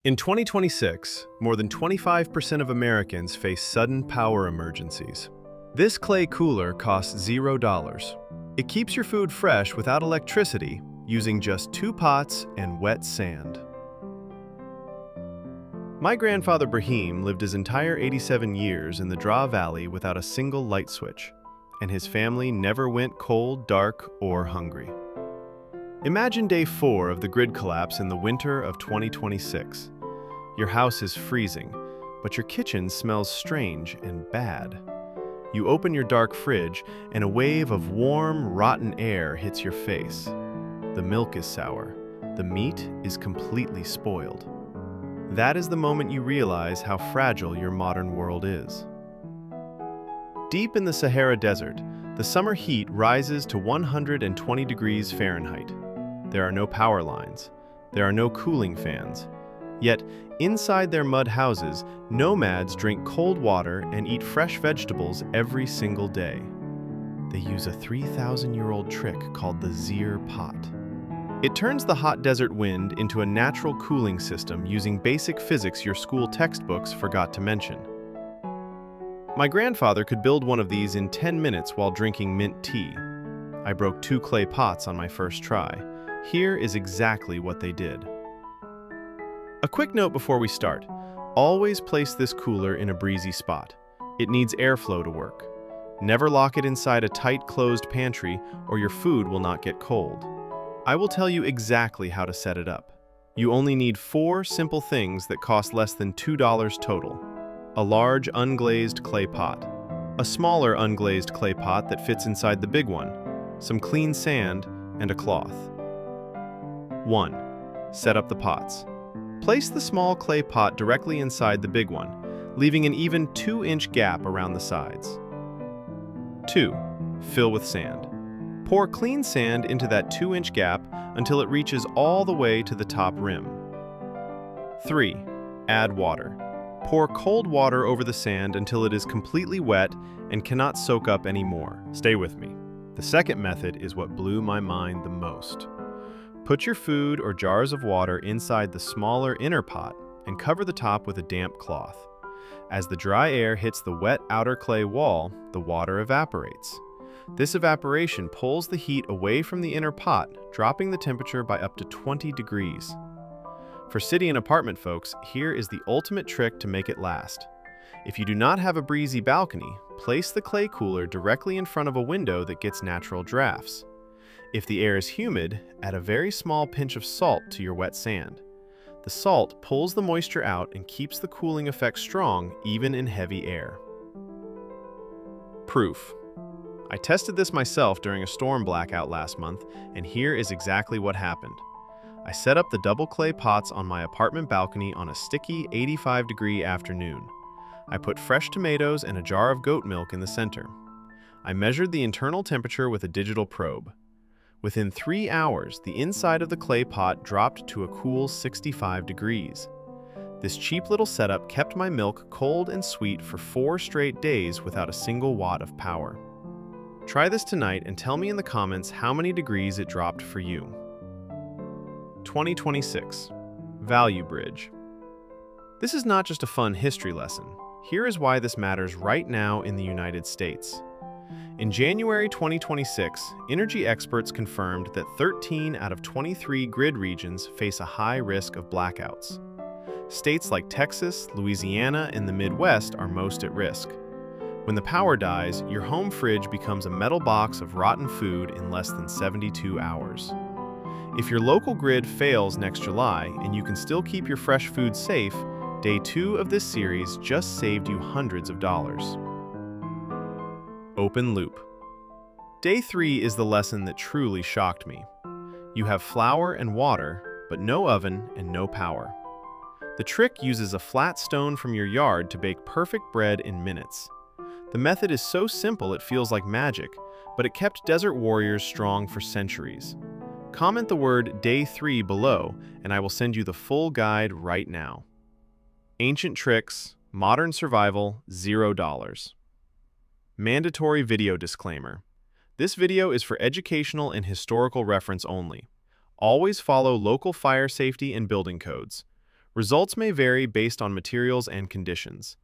In 2026, more than 25% of Americans face sudden power emergencies. This clay cooler costs $0. It keeps your food fresh without electricity, using just 2 pots and wet sand. My grandfather Brahim lived his entire 87 years in the Dra Valley without a single light switch, and his family never went cold, dark, or hungry. Imagine day 4 of the grid collapse in the winter of 2026. Your house is freezing, but your kitchen smells strange and bad. You open your dark fridge, and a wave of warm, rotten air hits your face. The milk is sour. The meat is completely spoiled. That is the moment you realize how fragile your modern world is. Deep in the Sahara Desert, the summer heat rises to 120 degrees Fahrenheit. There are no power lines. There are no cooling fans. Yet, inside their mud houses, nomads drink cold water and eat fresh vegetables every single day. They use a 3,000-year-old trick called the Zeer Pot. It turns the hot desert wind into a natural cooling system using basic physics your school textbooks forgot to mention. My grandfather could build one of these in 10 minutes while drinking mint tea. I broke 2 clay pots on my first try. Here is exactly what they did. A quick note before we start. Always place this cooler in a breezy spot. It needs airflow to work. Never lock it inside a tight, closed pantry or your food will not get cold. I will tell you exactly how to set it up. You only need 4 simple things that cost less than $2 total. A large unglazed clay pot. A smaller unglazed clay pot that fits inside the big one. Some clean sand and a cloth. 1. Set up the pots. Place the small clay pot directly inside the big one, leaving an even 2-inch gap around the sides. 2. Fill with sand. Pour clean sand into that 2-inch gap until it reaches all the way to the top rim. 3. Add water. Pour cold water over the sand until it is completely wet and cannot soak up any more. Stay with me. The second method is what blew my mind the most. Put your food or jars of water inside the smaller inner pot and cover the top with a damp cloth. As the dry air hits the wet outer clay wall, the water evaporates. This evaporation pulls the heat away from the inner pot, dropping the temperature by up to 20 degrees. For city and apartment folks, here is the ultimate trick to make it last. If you do not have a breezy balcony, place the clay cooler directly in front of a window that gets natural drafts. If the air is humid, add a very small pinch of salt to your wet sand. The salt pulls the moisture out and keeps the cooling effect strong even in heavy air. Proof. I tested this myself during a storm blackout last month, and here is exactly what happened. I set up the double clay pots on my apartment balcony on a sticky 85-degree afternoon. I put fresh tomatoes and a jar of goat milk in the center. I measured the internal temperature with a digital probe. Within 3 hours, the inside of the clay pot dropped to a cool 65 degrees. This cheap little setup kept my milk cold and sweet for 4 straight days without a single watt of power. Try this tonight and tell me in the comments how many degrees it dropped for you. 2026. Value Bridge. This is not just a fun history lesson. Here is why this matters right now in the United States. In January 2026, energy experts confirmed that 13 out of 23 grid regions face a high risk of blackouts. States like Texas, Louisiana, and the Midwest are most at risk. When the power dies, your home fridge becomes a metal box of rotten food in less than 72 hours. If your local grid fails next July and you can still keep your fresh food safe, Day 2 of this series just saved you hundreds of dollars. Open loop. Day 3 is the lesson that truly shocked me. You have flour and water, but no oven and no power. The trick uses a flat stone from your yard to bake perfect bread in minutes. The method is so simple it feels like magic, but it kept desert warriors strong for centuries. Comment the word Day 3 below, and I will send you the full guide right now. Ancient tricks, modern survival, $0. Mandatory video disclaimer. This video is for educational and historical reference only. Always follow local fire safety and building codes. Results may vary based on materials and conditions.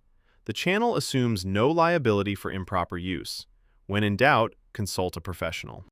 The channel assumes no liability for improper use. When in doubt, consult a professional.